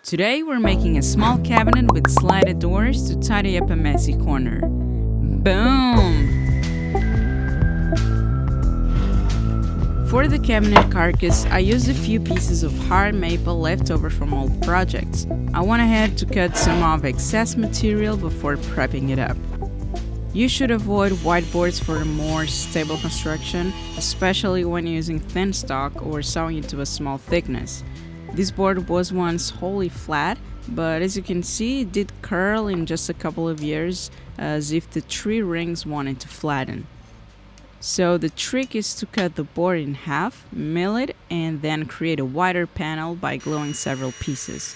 Today we're making a small cabinet with slided doors to tidy up a messy corner. Boom! For the cabinet carcass, I used a few pieces of hard maple left over from old projects. I went ahead to cut some of excess material before prepping it up. You should avoid whiteboards for a more stable construction, especially when using thin stock or sawing it to a small thickness. This board was once wholly flat, but as you can see, it did curl in just a couple of years, as if the tree rings wanted to flatten. So the trick is to cut the board in half, mill it, and then create a wider panel by gluing several pieces.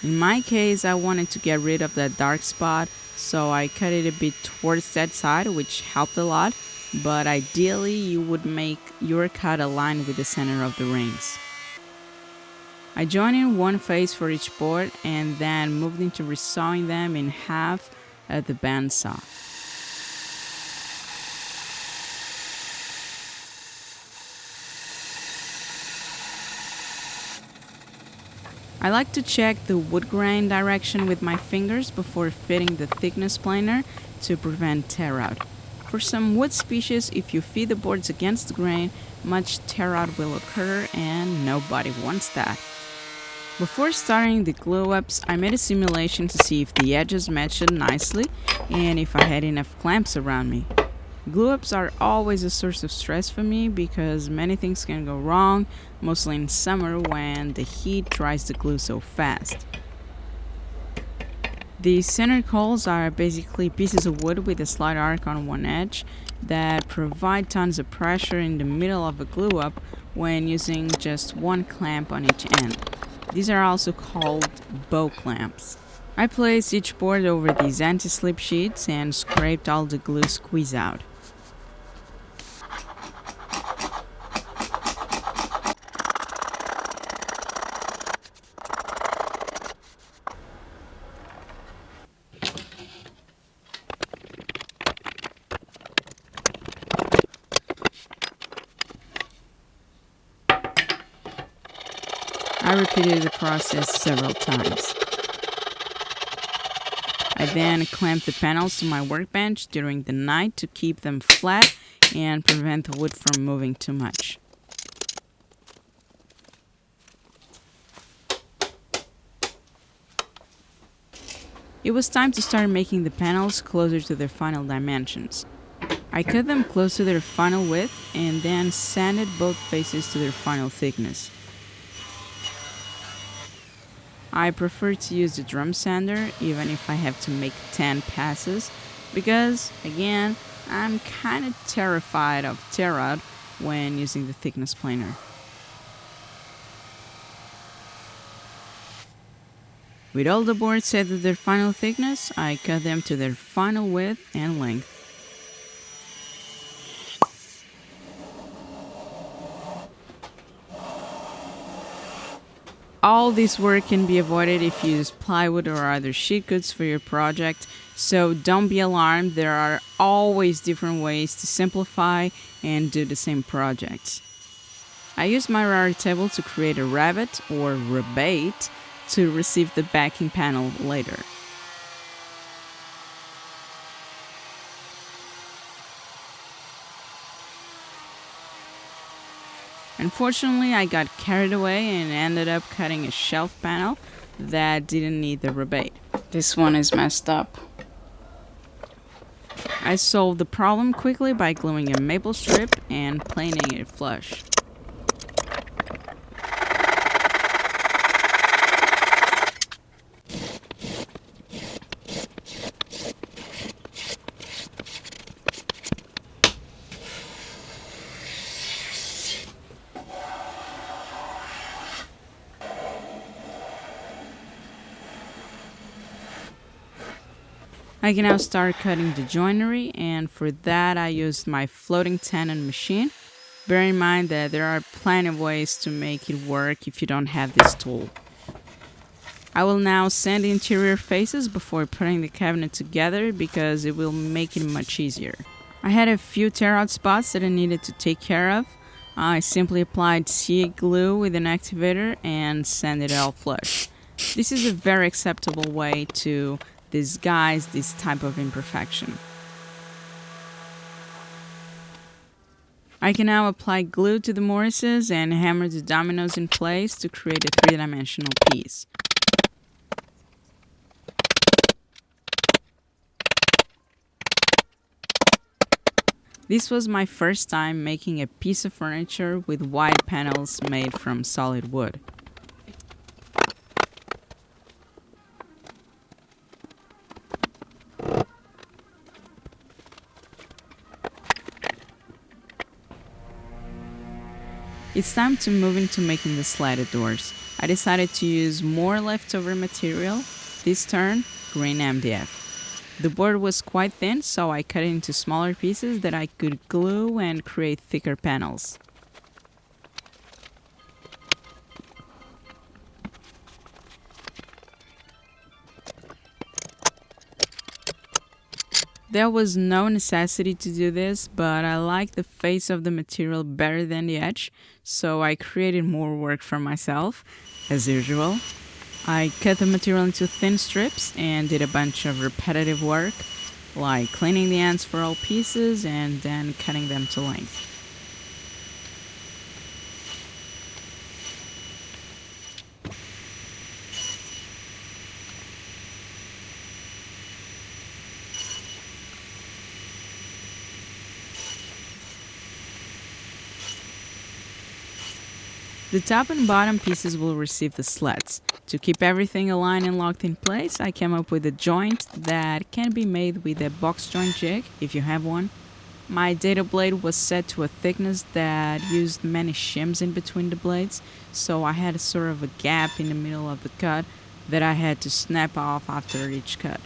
In my case, I wanted to get rid of that dark spot, so I cut it a bit towards that side, which helped a lot, but ideally you would make your cut align with the center of the rings. I joined in one face for each board and then moved into resawing them in half at the bandsaw. I like to check the wood grain direction with my fingers before fitting the thickness planer to prevent tear out. For some wood species, if you feed the boards against the grain, much tear out will occur and nobody wants that. Before starting the glue-ups, I made a simulation to see if the edges matched nicely and if I had enough clamps around me. Glue-ups are always a source of stress for me because many things can go wrong, mostly in summer when the heat dries the glue so fast. The center holes are basically pieces of wood with a slight arc on one edge that provide tons of pressure in the middle of a glue-up when using just one clamp on each end. These are also called bow clamps. I placed each board over these anti-slip sheets and scraped all the glue squeeze out. I repeated the process several times. I then clamped the panels to my workbench during the night to keep them flat and prevent the wood from moving too much. It was time to start making the panels closer to their final dimensions. I cut them close to their final width and then sanded both faces to their final thickness. I prefer to use the drum sander even if I have to make 10 passes because, again, I'm kind of terrified of tear out when using the thickness planer. With all the boards set to their final thickness, I cut them to their final width and length. All this work can be avoided if you use plywood or other sheet goods for your project, so don't be alarmed, there are always different ways to simplify and do the same projects. I used my router table to create a rabbet or rebate to receive the backing panel later. Unfortunately, I got carried away and ended up cutting a shelf panel that didn't need the rebate. This one is messed up. I solved the problem quickly by gluing a maple strip and planing it flush. I can now start cutting the joinery, and for that I used my floating tenon machine. Bear in mind that there are plenty of ways to make it work if you don't have this tool. I will now sand the interior faces before putting the cabinet together because it will make it much easier. I had a few tear out spots that I needed to take care of. I simply applied C8 glue with an activator and sanded it all flush. This is a very acceptable way to disguise this type of imperfection. I can now apply glue to the mortises and hammer the dominoes in place to create a three-dimensional piece. This was my first time making a piece of furniture with wide panels made from solid wood. It's time to move into making the slatted doors. I decided to use more leftover material, this turn green MDF. The board was quite thin, so I cut it into smaller pieces that I could glue and create thicker panels. There was no necessity to do this, but I like the face of the material better than the edge, so I created more work for myself, as usual. I cut the material into thin strips and did a bunch of repetitive work, like cleaning the ends for all pieces and then cutting them to length. The top and bottom pieces will receive the slats. To keep everything aligned and locked in place, I came up with a joint that can be made with a box joint jig, if you have one. My dado blade was set to a thickness that used many shims in between the blades, so I had a sort of a gap in the middle of the cut that I had to snap off after each cut.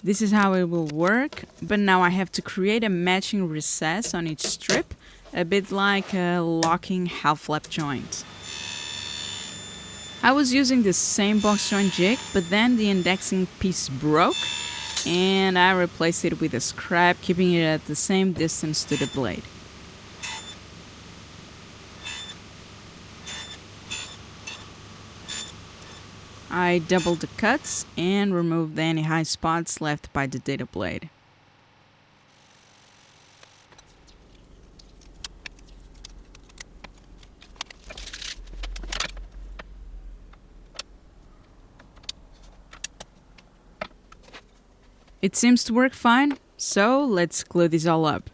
This is how it will work, but now I have to create a matching recess on each strip, a bit like a locking half-lap joint. I was using the same box joint jig, but then the indexing piece broke and I replaced it with a scrap, keeping it at the same distance to the blade. I doubled the cuts and removed any high spots left by the dado blade. It seems to work fine, so let's glue this all up.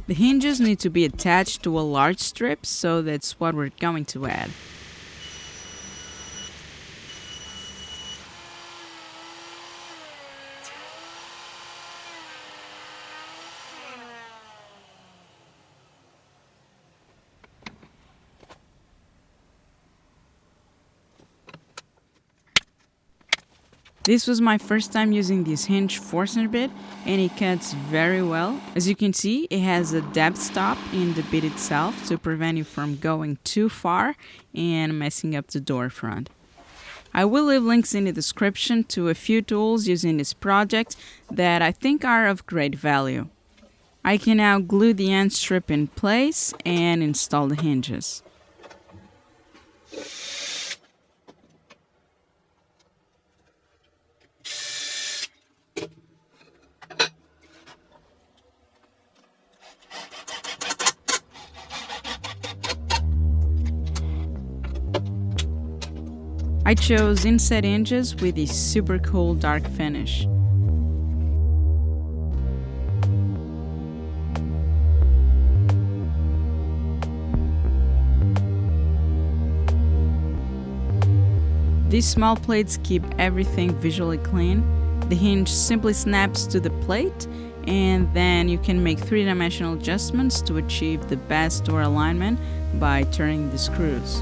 The hinges need to be attached to a large strip, so that's what we're going to add. This was my first time using this Hinge Forstner bit, and it cuts very well. As you can see, it has a depth stop in the bit itself to prevent you from going too far and messing up the door front. I will leave links in the description to a few tools used in this project that I think are of great value. I can now glue the end strip in place and install the hinges. I chose inset hinges with a super cool dark finish. These small plates keep everything visually clean, The hinge simply snaps to the plate, and then you can make three-dimensional adjustments to achieve the best door alignment by turning the screws.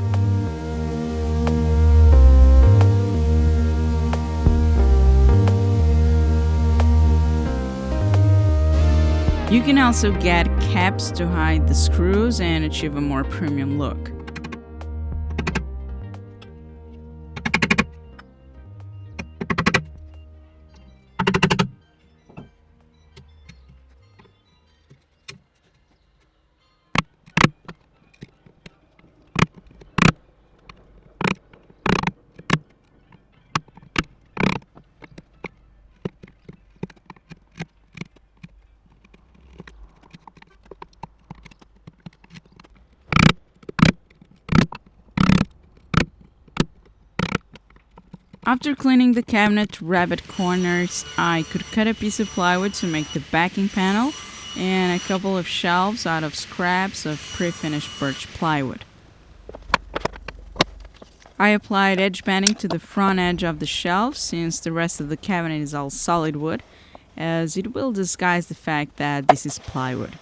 You can also get caps to hide the screws and achieve a more premium look. After cleaning the cabinet rabbit corners, I could cut a piece of plywood to make the backing panel and a couple of shelves out of scraps of pre-finished birch plywood. I applied edge banding to the front edge of the shelf since the rest of the cabinet is all solid wood, as it will disguise the fact that this is plywood.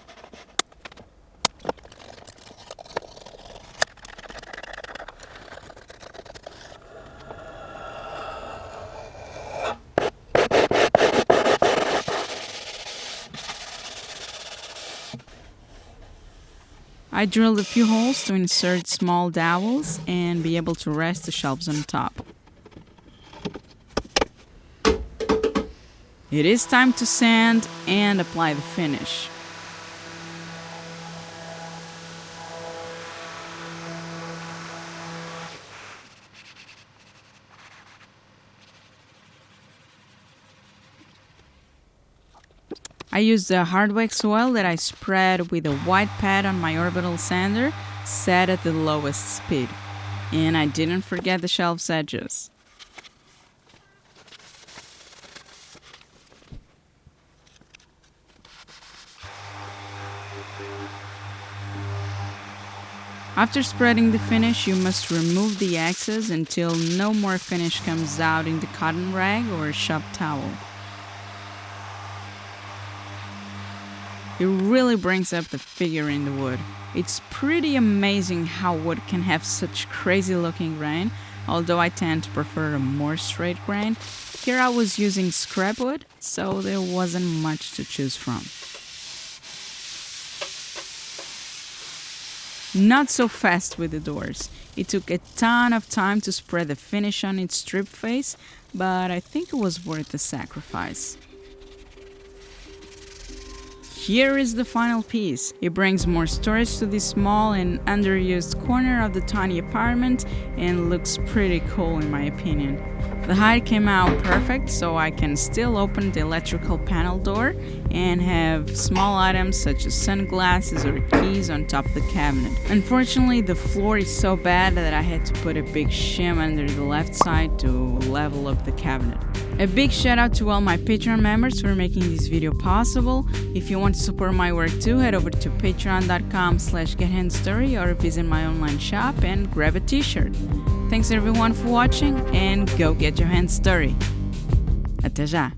I drilled a few holes to insert small dowels and be able to rest the shelves on top. It is time to sand and apply the finish. I used the hard wax oil that I spread with a white pad on my orbital sander set at the lowest speed. And I didn't forget the shelves edges. After spreading the finish, you must remove the excess until no more finish comes out in the cotton rag or shop towel. It really brings up the figure in the wood. It's pretty amazing how wood can have such crazy looking grain, although I tend to prefer a more straight grain. Here I was using scrap wood, so there wasn't much to choose from. Not so fast with the doors. It took a ton of time to spread the finish on its strip face, but I think it was worth the sacrifice. Here is the final piece. It brings more storage to this small and underused corner of the tiny apartment and looks pretty cool in my opinion. The height came out perfect, so I can still open the electrical panel door and have small items such as sunglasses or keys on top of the cabinet. Unfortunately, the floor is so bad that I had to put a big shim under the left side to level up the cabinet. A big shout out to all my Patreon members for making this video possible. If you want to support my work too, head over to patreon.com/gethandstory or visit my online shop and grab a t-shirt. Thanks everyone for watching and go get your hand story. Até já!